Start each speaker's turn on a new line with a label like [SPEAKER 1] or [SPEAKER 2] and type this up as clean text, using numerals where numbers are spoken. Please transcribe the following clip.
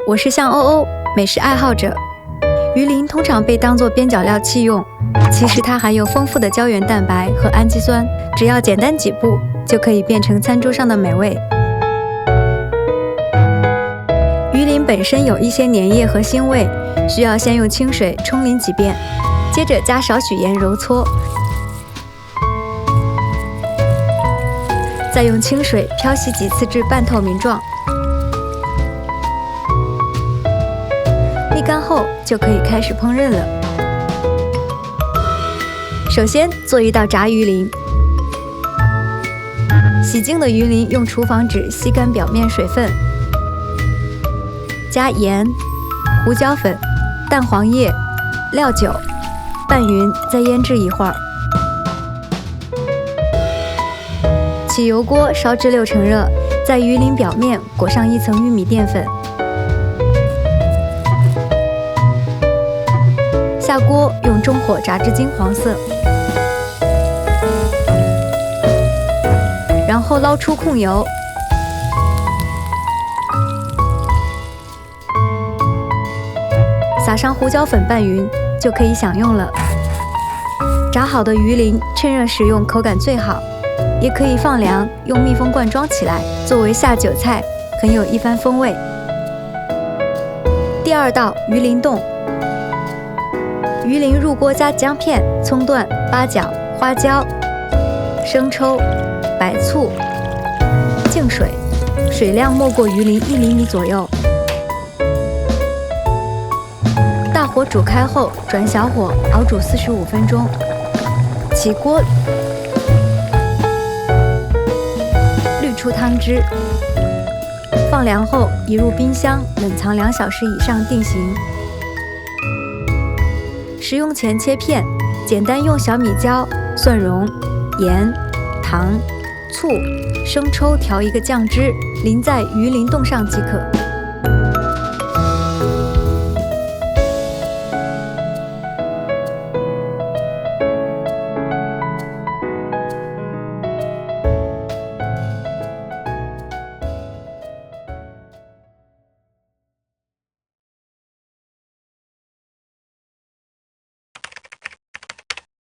[SPEAKER 1] 我是向欧欧，美食爱好者。鱼鳞通常被当作边角料弃用，其实它含有丰富的胶原蛋白和氨基酸，只要简单几步，就可以变成餐桌上的美味。鱼鳞本身有一些粘液和腥味，需要先用清水冲淋几遍，接着加少许盐揉搓，再用清水漂洗几次至半透明状。沥干后就可以开始烹饪了。首先做一道炸鱼鳞，洗净的鱼鳞用厨房纸吸干表面水分，加盐、胡椒粉、蛋黄液、料酒，拌匀再腌制一会儿。起油锅烧至6成热，在鱼鳞表面裹上一层玉米淀粉。下锅用中火炸至金黄色，然后捞出控油，撒上胡椒粉拌匀，就可以享用了。炸好的鱼鳞趁热食用口感最好，也可以放凉，用密封罐装起来，作为下酒菜，很有一番风味。第二道鱼鳞冻。鱼鳞入锅加姜片、葱段、八角、花椒、生抽、白醋、净水，水量没过鱼鳞1厘米左右。大火煮开后，转小火熬煮45分钟。起锅，滤出汤汁，放凉后移入冰箱冷藏2小时以上定型。食用前切片，简单用小米椒、蒜蓉、盐、糖、醋、生抽调一个酱汁，淋在鱼鳞冻上即可。